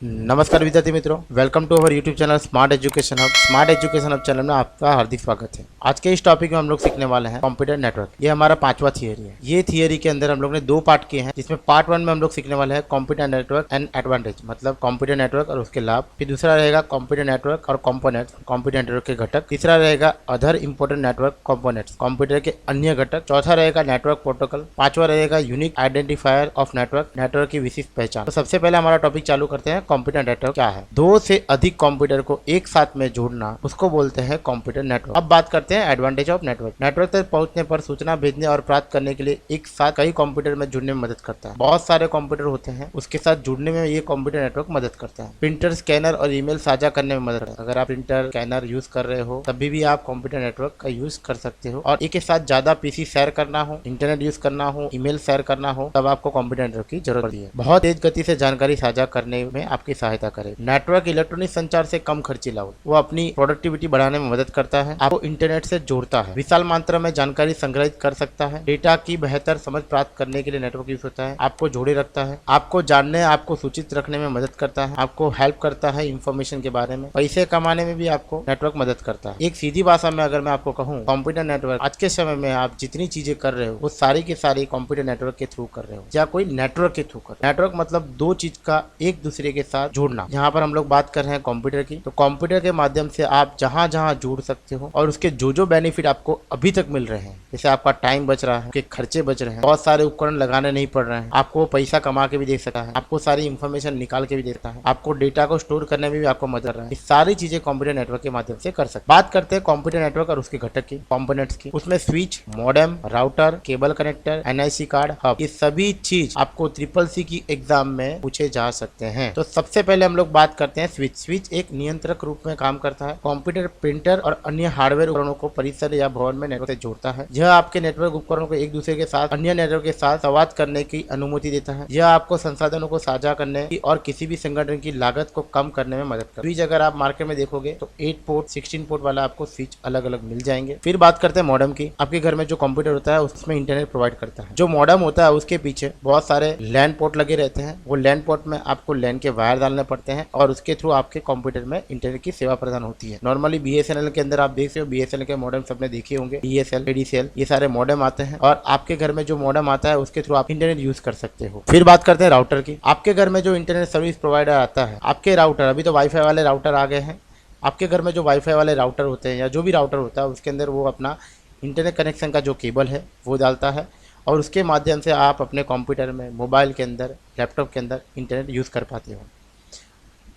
नमस्कार विद्यार्थी मित्रों, welcome to our YouTube channel Smart Education Hub. Smart Education Hub channel में आपका हार्दिक स्वागत है। आज के इस टॉपिक में हम लोग सीखने वाले हैं कंप्यूटर नेटवर्क। ये हमारा 5वां थियरी है। ये थियरी के अंदर हम लोग ने 2 पार्ट किए हैं, जिसमें पार्ट 1 में हम लोग सीखने वाले हैं कंप्यूटर नेटवर्क एंड एडवांटेज, मतलब कंप्यूटर नेटवर्क और उसके लाभ। फिर दूसरा रहेगा कंप्यूटर नेटवर्क और कंपोनेंट्स, कंप्यूटर नेटवर्क के घटक। तीसरा रहेगा other important network components, computer के अन्य घटक। चौथा रहेगा नेटवर्क प्रोटोकॉल। 5वां रहेगा unique identifier of network, network की विशिष्ट पहचान। तो सबसे पहले हमारा टॉपिक चालू करते हैं। कंप्यूटर नेटवर्क क्या है? 2 से अधिक कंप्यूटर को एक साथ में जोड़ना, उसको बोलते हैं कंप्यूटर नेटवर्क। अब बात करते हैं एडवांटेज ऑफ नेटवर्क। नेटवर्क तक पहुंचने पर सूचना भेजने और प्राप्त करने के लिए एक साथ कई कंप्यूटर में जुड़ने में मदद करता है। बहुत सारे कंप्यूटर होते हैं, उसके साथ जुड़ने में ये कंप्यूटर नेटवर्क मदद करता है। प्रिंटर, स्कैनर और ईमेल साझा करने में मदद करता है। अगर आप प्रिंटर, स्कैनर यूज कर रहे हो तभी भी आप कंप्यूटर नेटवर्क का यूज कर सकते हो। और एक के साथ ज्यादा पीसी शेयर करना हो, इंटरनेट यूज करना हो, ईमेल शेयर करना हो, तब आपको कंप्यूटर नेटवर्क की जरूरत पड़ती है। बहुत तेज गति से जानकारी साझा करने में आपकी सहायता करे। नेटवर्क इलेक्ट्रॉनिक संचार से कम खर्चीला हो, वो अपनी प्रोडक्टिविटी बढ़ाने में मदद करता है, आपको इंटरनेट से जोड़ता है, विशाल मात्रा में जानकारी संग्रहित कर सकता है, डेटा की बेहतर समझ प्राप्त करने के लिए नेटवर्क यूज होता है, आपको जोड़े रखता है, आपको जानने, आपको सूचित रखने में मदद करता है, आपको हेल्प करता है इंफॉर्मेशन के बारे में, पैसे कमाने में भी आपको नेटवर्क मदद करता है। एक सीधी भाषा में अगर मैं आपको कहूँ, कंप्यूटर नेटवर्क आज के समय में आप जितनी चीजें कर रहे हो वो सारी की सारी कंप्यूटर नेटवर्क के थ्रू कर रहे हो या कोई नेटवर्क के थ्रू कर रहे हो। नेटवर्क मतलब 2 चीज का एक दूसरे के साथ जोड़ना। यहाँ पर हम लोग बात कर रहे हैं कंप्यूटर की, तो कंप्यूटर के माध्यम से आप जहां जहां जुड़ सकते हो और उसके जो बेनिफिट आपको अभी तक मिल रहे हैं, जैसे आपका टाइम बच रहा है, आपके खर्चे बच रहे हैं, बहुत सारे उपकरण लगाने नहीं पड़ रहे हैं, आपको पैसा कमा के भी दे सकता है, आपको सारी इंफॉर्मेशन निकाल के भी देता है, आपको डेटा को स्टोर करने में भी आपको मदद कर रहा है। ये सारी चीजें कंप्यूटर नेटवर्क के माध्यम से कर सकते। बात करते हैं कंप्यूटर नेटवर्क और उसके घटक की, कंपोनेंट्स की। उसमें switch, modem, router, cable connector, NIC card, hub, ये सभी चीज आपको CCC की एग्जाम में पूछे जा सकते हैं। तो सबसे पहले हम लोग बात करते हैं स्विच। स्विच एक नियंत्रक रूप में काम करता है, कंप्यूटर, प्रिंटर और अन्य हार्डवेयर उपकरणों को परिसर या भवन में नेटवर्क से जोड़ता है। यह आपके नेटवर्क उपकरणों को एक दूसरे के साथ, अन्य नेटवर्क के साथ संवाद करने की अनुमति देता है। यह आपको संसाधनों को साझा करने की और किसी भी संगठन की लागत को कम करने में मदद करता है। स्विच अगर आप मार्केट में देखोगे तो 8 पोर्ट, 16 पोर्ट वाला आपको स्विच अलग अलग मिल जाएंगे। फिर बात करते हैं मॉडेम की। आपके घर में जो कंप्यूटर होता है उसमें इंटरनेट प्रोवाइड करता है। जो मॉडेम होता है उसके पीछे बहुत सारे लैन पोर्ट लगे रहते हैं। वो लैन पोर्ट में आपको लैन के वायर डालने पड़ते हैं और उसके थ्रू आपके कंप्यूटर में इंटरनेट की सेवा प्रदान होती है। नॉर्मली BSNL के अंदर आप देख सकते हो, BSNL के मॉडेम सबने देखे होंगे, DSL, ADSL, ये सारे मॉडेम आते हैं और आपके घर में जो मॉडेम आता है उसके थ्रू आप इंटरनेट यूज कर सकते हो। फिर बात करते हैं राउटर की। आपके घर में जो इंटरनेट सर्विस प्रोवाइडर आता है, आपके राउटर, अभी तो वाईफाई वाले राउटर आ गए हैं, आपके घर में जो वाईफाई वाले राउटर होते हैं या जो भी राउटर होता है उसके अंदर वो अपना इंटरनेट कनेक्शन का जो केबल है वो डालता है और उसके माध्यम से आप अपने कंप्यूटर में, मोबाइल के अंदर, लैपटॉप के अंदर इंटरनेट यूज़ कर पाते हो।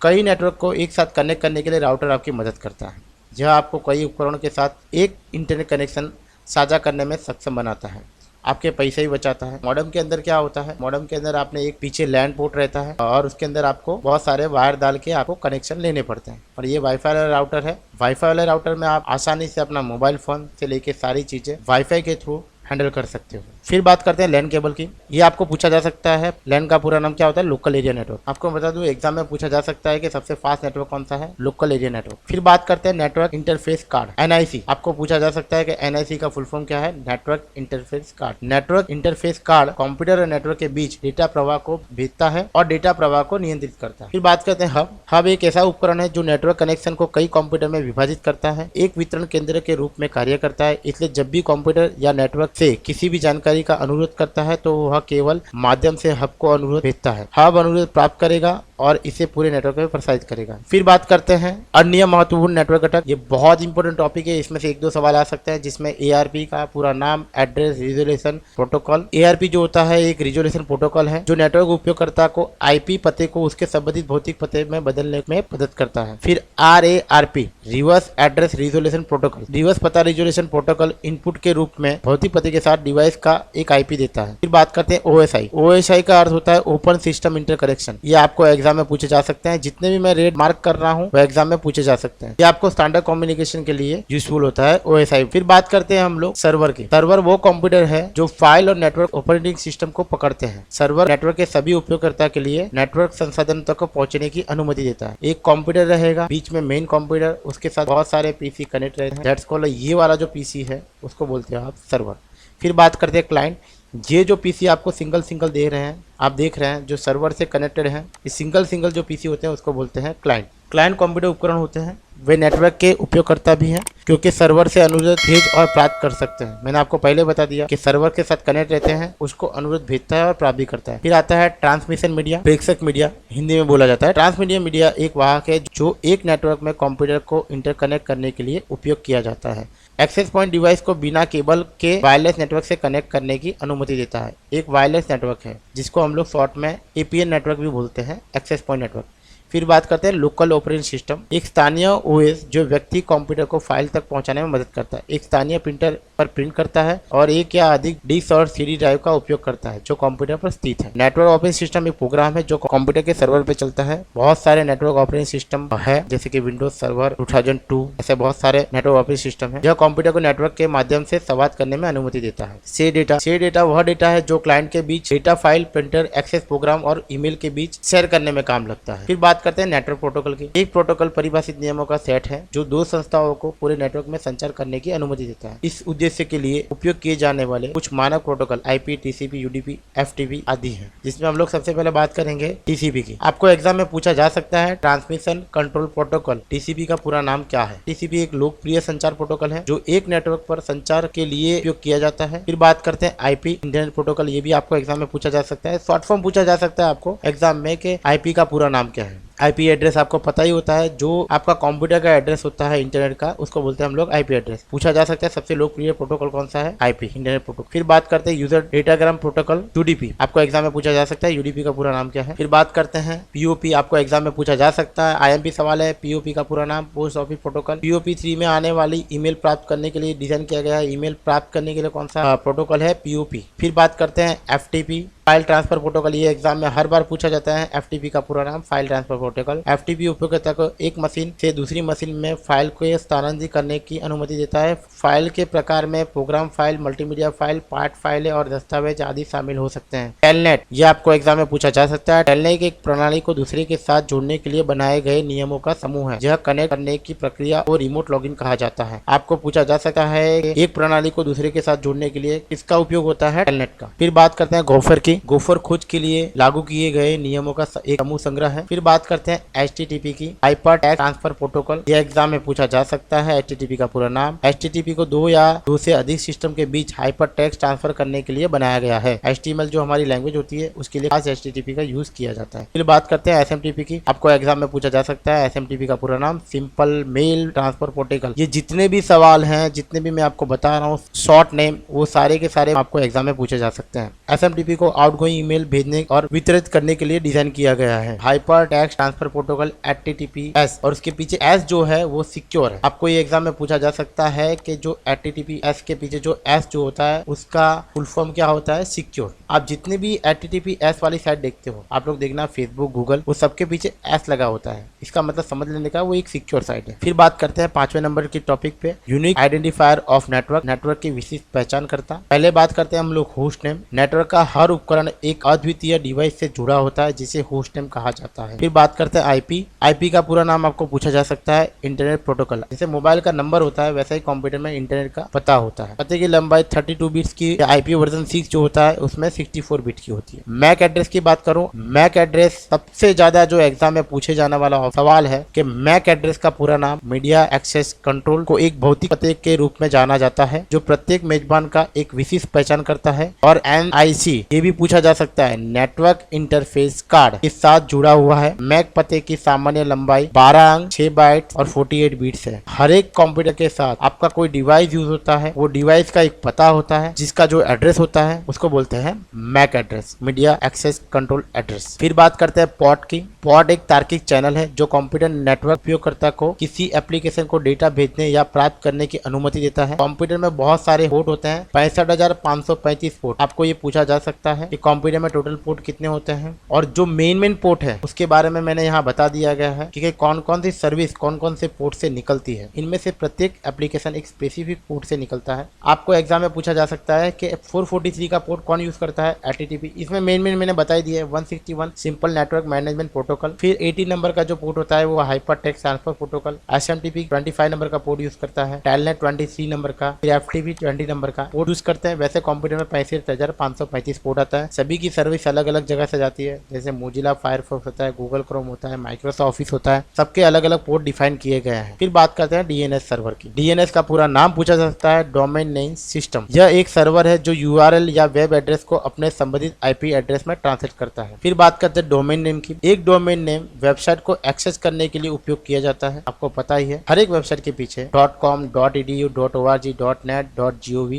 कई नेटवर्क को एक साथ कनेक्ट करने के लिए राउटर आपकी मदद करता है। यह आपको कई उपकरणों के साथ एक इंटरनेट कनेक्शन साझा करने में सक्षम बनाता है, आपके पैसे भी बचाता है। मॉडेम के अंदर क्या होता है, मॉडेम के अंदर आपने एक पीछे लैंड पोर्ट रहता है और उसके अंदर आपको बहुत सारे वायर डाल के आपको कनेक्शन लेने पड़ते हैं। और ये वाईफाई वाला राउटर है। वाईफाई वाले राउटर में आप आसानी से अपना मोबाइल फोन से लेके सारी चीजें वाईफाई के थ्रू हैंडल कर सकते हो। फिर बात करते हैं लैन केबल की। ये आपको पूछा जा सकता है, लैन का पूरा नाम क्या होता है? Local area network. आपको बता दूं एग्जाम में पूछा जा सकता है कि सबसे फास्ट नेटवर्क कौन सा है? Local area network. फिर बात करते हैं नेटवर्क इंटरफेस कार्ड, NIC। आपको पूछा जा सकता है कि NIC का फुल फॉर्म क्या है? Network interface card. Network interface card computer और नेटवर्क के बीच डेटा प्रवाह को भेजता है और डेटा प्रवाह को नियंत्रित करता है। फिर बात करते हैं हब। हब एक ऐसा उपकरण है जो नेटवर्क कनेक्शन को कई कंप्यूटर में विभाजित करता है, एक वितरण केंद्र के रूप में कार्य करता है। इसलिए जब भी कंप्यूटर या नेटवर्क से किसी भी जानकारी का अनुरोध करता है तो वह केवल माध्यम से हब को अनुरोध भेजता है। हब अनुरोध प्राप्त करेगा और इसे पूरे नेटवर्क में प्रसारित करेगा। फिर बात करते हैं अन्य महत्वपूर्ण नेटवर्क घटक। ये बहुत इंपॉर्टेंट टॉपिक है, इसमें से 1-2 सवाल आ सकते हैं, जिसमें ARP का पूरा नाम, एड्रेस रिजोल्यूशन प्रोटोकॉल। ARP जो होता है एक रिजोल्यूशन प्रोटोकॉल है जो नेटवर्क उपयोगकर्ता को IP पते को उसके संबंधित भौतिक पते में बदलने में मदद करता है। फिर RARP reverse address resolution protocol, reverse पता रिजोल्यूशन प्रोटोकॉल इनपुट के रूप में भौतिक पते के साथ डिवाइस का एक IP देता है। फिर बात करते हैं OSI। OSI का अर्थ होता है ओपन सिस्टम इंटरकनेक्शन। ये आपको एग्जाम में पूछे जा सकते हैं, जितने भी मैं रेड मार्क कर रहा हूँ वो एग्जाम में पूछे जा सकते हैं। ये आपको स्टैंडर्ड कम्युनिकेशन के लिए यूजफुल होता है OSI। फिर बात करते हैं हम लोग सर्वर की। सर्वर वो कंप्यूटर है जो फाइल और नेटवर्क ऑपरेटिंग सिस्टम को पकड़ते हैं। सर्वर नेटवर्क के सभी उपयोगकर्ता के लिए नेटवर्क संसाधन तक पहुंचने की अनुमति देता है। एक कंप्यूटर रहेगा, बीच में मेन कंप्यूटर, उसके साथ बहुत सारे पीसी कनेक्ट रहते हैं। दैट्स कॉल्ड, ये वाला जो पीसी है उसको बोलते हैं आप सर्वर। फिर बात करते हैं क्लाइंट। ये जो पीसी आपको सिंगल सिंगल दे रहे हैं, आप देख रहे हैं जो सर्वर से कनेक्टेड हैं, इस सिंगल सिंगल जो पीसी होते हैं उसको बोलते हैं क्लाइंट। क्लाइंट कंप्यूटर उपकरण होते हैं, वे नेटवर्क के उपयोगकर्ता भी हैं क्योंकि सर्वर से अनुरोध भेज और प्राप्त कर सकते हैं। मैंने आपको पहले बता दिया कि सर्वर के साथ कनेक्ट रहते हैं, उसको अनुरोध भेजता है और प्राप्त भी करता है। फिर आता है ट्रांसमिशन मीडिया, प्रेषक मीडिया हिंदी में बोला जाता है। ट्रांसमीडिया मीडिया एक वाहक है जो एक नेटवर्क में कंप्यूटर को इंटरकनेक्ट करने के लिए उपयोग किया जाता है। एक्सेस पॉइंट डिवाइस को बिना केबल के वायरलेस नेटवर्क से कनेक्ट करने की अनुमति देता है। एक वायरलेस नेटवर्क है जिसको हम लोग शॉर्ट में एपीएन नेटवर्क भी बोलते हैं, एक्सेस पॉइंट नेटवर्क। फिर बात करते हैं लोकल ऑपरेटिंग सिस्टम, एक स्थानीय ओएस जो व्यक्ति कंप्यूटर को फाइल तक पहुंचाने में मदद करता है। एक स्थानीय प्रिंटर पर प्रिंट करता है और एक या अधिक डिस्क और सीडी ड्राइव का उपयोग करता है जो कंप्यूटर पर स्थित है। नेटवर्क ऑपरेटिंग सिस्टम एक प्रोग्राम है जो कंप्यूटर के सर्वर पर चलता है। बहुत सारे नेटवर्क ऑपरेटिंग सिस्टम है जैसे कि विंडोज सर्वर 2002, ऐसे बहुत सारे नेटवर्क ऑपरेटिंग सिस्टम है जो कंप्यूटर को नेटवर्क के माध्यम से संवाद करने में अनुमति देता है। से डेटा वह डेटा है जो क्लाइंट के बीच data file, printer, access program और ईमेल के बीच शेयर करने में काम लगता है। फिर बात करते हैं नेटवर्क प्रोटोकॉल की। एक प्रोटोकॉल परिभाषित नियमों का सेट है जो दो संस्थाओं को पूरे नेटवर्क में संचार करने की अनुमति देता है। इस उद्देश्य के लिए उपयोग किए जाने वाले कुछ मानक protocol IP, TCP, UDP, FTP आदि हैं, जिसमें हम लोग सबसे पहले बात करेंगे टीसीपी की। आपको एग्जाम में पूछा जा सकता है ट्रांसमिशन कंट्रोल प्रोटोकॉल, टीसीपी का पूरा नाम क्या है। टीसीपी एक लोकप्रिय संचार प्रोटोकॉल है जो एक नेटवर्क पर संचार के लिए उपयोग किया जाता है। फिर बात करते हैं आईपी, इंटरनेट प्रोटोकॉल। ये भी आपको एग्जाम में पूछा जा सकता है, शॉर्ट फॉर्म पूछा जा सकता है आपको एग्जाम में कि आईपी का पूरा नाम क्या है। आईपी एड्रेस आपको पता ही होता है, जो आपका कंप्यूटर का एड्रेस होता है इंटरनेट का, उसको बोलते हैं हम लोग आईपी एड्रेस। पूछा जा सकता है सबसे लोकप्रिय प्रोटोकॉल कौन सा है, आईपी, इंटरनेट प्रोटोकॉल। फिर बात करते हैं यूजर डेटाग्राम प्रोटोकॉल, यूडीपी। आपको एग्जाम में पूछा जा सकता है यूडीपी का पूरा नाम क्या है। फिर बात करते हैं पीओपी, आपको एग्जाम में पूछा जा सकता है, आईएमपी सवाल है। पीओपी का पूरा नाम पोस्ट ऑफिस प्रोटोकॉल। पीओपी 3 में आने वाली ईमेल प्राप्त करने के लिए डिजाइन किया गया है। ईमेल प्राप्त करने के लिए कौन सा प्रोटोकॉल है, पीओपी। फिर बात करते हैं एफटीपी, फाइल ट्रांसफर प्रोटोकॉल। ये एग्जाम में हर बार पूछा जाता है। एफटीपी का पूरा नाम फाइल ट्रांसफर प्रोटोकॉल। एफटीपी उपयोगकर्ता को एक मशीन से दूसरी मशीन में फाइल को स्थानांतरित करने की अनुमति देता है। फाइल के प्रकार में program file, multimedia file, part फाइलें और दस्तावेज आदि शामिल हो सकते हैं। टेलनेट, ये आपको एग्जाम में पूछा जा सकता है। टेलनेट एक प्रणाली को दूसरे के साथ जोड़ने के लिए बनाए गए नियमों का समूह है। यह कनेक्ट करने की प्रक्रिया को रिमोट लॉगिन कहा जाता है। आपको पूछा जा सकता है एक प्रणाली को दूसरे के साथ जोड़ने के लिए किसका उपयोग होता है, टेलनेट का। फिर बात करते हैं गोफर की। गोफर खोज के लिए लागू किए गए नियमों का एक समूह संग्रह है। फिर बात करते हैं एचटीटीपी की, हाइपर टेक्स्ट ट्रांसफर प्रोटोकॉल। यह एग्जाम में पूछा जा सकता है। एचटीटीपी का पूरा नाम, एचटीटीपी को दो या दो से अधिक सिस्टम के बीच हाइपर टेक्स्ट ट्रांसफर करने के लिए बनाया गया है। एचटीएमएल जो हमारी लैंग्वेज होती है उसके लिए खास एचटीटीपी का यूज किया जाता है। फिर बात करते हैं एसएमटीपी की। आपको एग्जाम में पूछा जा सकता है एसएमटीपी का पूरा नाम, सिंपल मेल ट्रांसफर प्रोटोकॉल। ये जितने भी सवाल हैं, जितने भी मैं आपको बता रहा हूँ शॉर्ट नेम, वो सारे के सारे आपको एग्जाम में पूछे जा सकते हैं। एसएमटीपी को आउटगोइंग ईमेल भेजने और वितरित करने के लिए डिजाइन किया गया है। Hyper text transfer protocol HTTPS, और उसके पीछे एस जो है वो सिक्योर है। आपको ये एग्जाम में पूछा जा सकता है कि जो एचटीटीपीएस के पीछे जो एस जो होता है उसका फुल फॉर्म क्या होता है, सिक्योर। आप जितने भी एचटीटीपीएस वाली साइट देखते हो, आप लोग देखना फेसबुक, गूगल, वो सबके पीछे एस लगा होता है। इसका मतलब समझ लेने का वो एक सिक्योर साइट है। फिर बात करते हैं 5वें नंबर की टॉपिक पे, unique identifier of network, network की विशिष्ट पहचान करता। पहले बात करते हैं हम लोग होस्ट नेम। नेटवर्क का हर उपकरण एक अद्वितीय डिवाइस से जुड़ा होता है जिसे होस्ट नेम कहा जाता है। फिर बात करते हैं आईपी। आईपी का पूरा नाम आपको पूछा जा सकता है, इंटरनेट प्रोटोकॉल। जैसे मोबाइल का नंबर होता है वैसे ही कंप्यूटर में इंटरनेट का पता होता है। पते की लंबाई 32 बिट्स की, आईपी वर्जन 6 जो होता है उसमें 64 बिट की होती है। मैक एड्रेस की बात करूं, मैक एड्रेस सबसे ज्यादा जो एग्जाम में पूछे जाने वाला सवाल है कि मैक एड्रेस का पूरा नाम, मीडिया एक्सेस कंट्रोल को एक भौतिक पते के रूप में जाना जाता है जो प्रत्येक मेजबान का एक विशिष्ट पहचान करता है। और एनआईसी ये भी पूछा जा सकता है, नेटवर्क इंटरफेस कार्ड के साथ जुड़ा हुआ है। मैक पते की सामान्य लंबाई 12 अंक, 6 बाइट और 48 बिट्स है। हर एक कंप्यूटर के साथ आपका कोई डिवाइस यूज होता है, वो डिवाइस का एक पता होता है जिसका जो एड्रेस होता है उसको बोलते हैं MAC address, media access control address. फिर बात करते हैं पोर्ट की। पोर्ट एक तार्किक चैनल है जो कंप्यूटर नेटवर्क उपयोगकर्ता को किसी एप्लीकेशन को डेटा भेजने या प्राप्त करने की अनुमति देता है। कंप्यूटर में बहुत सारे पोर्ट होते हैं, 65,535 पोर्ट आपको ये पूछा जा सकता है। कि कंप्यूटर में टोटल पोर्ट कितने होते हैं, और जो मेन पोर्ट है उसके बारे में मैंने यहाँ बता दिया गया है कि कौन कौन सी सर्विस कौन कौन से पोर्ट से निकलती है। इनमें से प्रत्येक एप्लीकेशन एक स्पेसिफिक पोर्ट से निकलता है। आपको एग्जाम में पूछा जा सकता है कि 443 का पोर्ट कौन यूज करता है, HTTP। इसमें मेन मैंने बता दिया है 161 सिंपल नेटवर्क मैनेजमेंट प्रोटोकॉल। फिर 80 नंबर का जो पोर्ट होता है वो hyper text transfer protocol. SMTP 25 number का पोर्ट यूज करता है। टेलनेट 23 नंबर का, फिर FTP 20 नंबर का पोर्ट यूज करते हैं। वैसे कंप्यूटर में 65,535 पोर्ट आता है। सभी की सर्विस अलग अलग जगह से जाती है, जैसे मोजिला फायरफॉक्स होता है, गूगल क्रोम होता है, माइक्रोसॉफ्ट ऑफिस होता है। सबके अलग अलग पोर्ट डिफाइन किए गए हैं। फिर बात करते हैं DNS सर्वर की। DNS का पूरा नाम पूछा जा सकता है, डोमेन नेम सिस्टम। यह एक सर्वर है जो URL या वेब एड्रेस को अपने संबंधित IP एड्रेस में ट्रांसलेट करता है। फिर बात करते हैं डोमेन नेम की। एक डोमेन नेम वेबसाइट को एक्सेस करने के लिए उपयोग किया जाता है। आपको पता ही है, हर एक वेबसाइट के पीछे .com, .edu, .org, .net, .gov,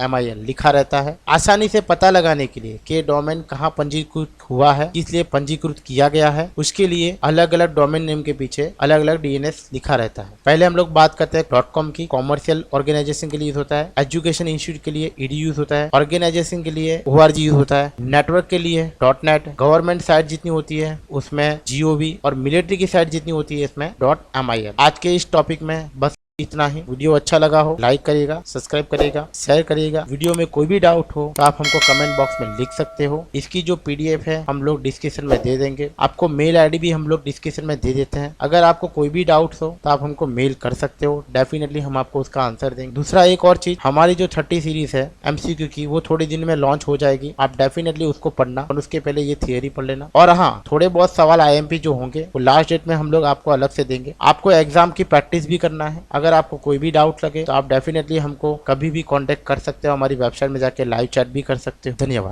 .mil लिखा रहता है। आसानी से पता लगाने के लिए कि डोमेन कहाँ पंजीकृत हुआ है, इसलिए पंजीकृत किया गया है, उसके लिए अलग अलग डोमेन नेम के पीछे अलग अलग DNS लिखा रहता है। पहले हम लोग बात करते हैं .com की। कॉमर्शियल ऑर्गेनाइजेशन के लिए यूज होता है। एजुकेशन इंस्टीट्यूट के लिए EDU यूज होता है। ऑर्गेनाइजेशन के लिए ORG यूज होता है। नेटवर्क के लिए .net। गवर्नमेंट साइट जितनी होती है उसमें GOV, और मिलिट्री की साइट जितनी होती है इसमें .mil। आज के इस टॉपिक में बस इतना ही। वीडियो अच्छा लगा हो लाइक करिएगा, सब्सक्राइब करिएगा, शेयर करिएगा। वीडियो में कोई भी डाउट हो तो आप हमको कमेंट बॉक्स में लिख सकते हो। इसकी जो PDF है हम लोग डिस्क्रिप्शन में दे देंगे। आपको मेल ID भी हम लोग डिस्क्रिप्शन में दे देते हैं। अगर आपको कोई भी डाउट हो तो आप हमको मेल कर सकते हो, डेफिनेटली हम आपको उसका आंसर देंगे। दूसरा एक और चीज, हमारी जो 30 सीरीज है MCQ की, वो थोड़े दिन में लॉन्च हो जाएगी। आप डेफिनेटली उसको पढ़ना, और उसके पहले ये थियरी पढ़ लेना। और हाँ, थोड़े बहुत सवाल IMP जो होंगे वो लास्ट डेट में हम लोग आपको अलग से देंगे। आपको एग्जाम की प्रैक्टिस भी करना है। अगर आपको कोई भी डाउट लगे तो आप डेफिनेटली हमको कभी भी कांटेक्ट कर सकते हो। हमारी वेबसाइट में जाके लाइव चैट भी कर सकते हो। धन्यवाद।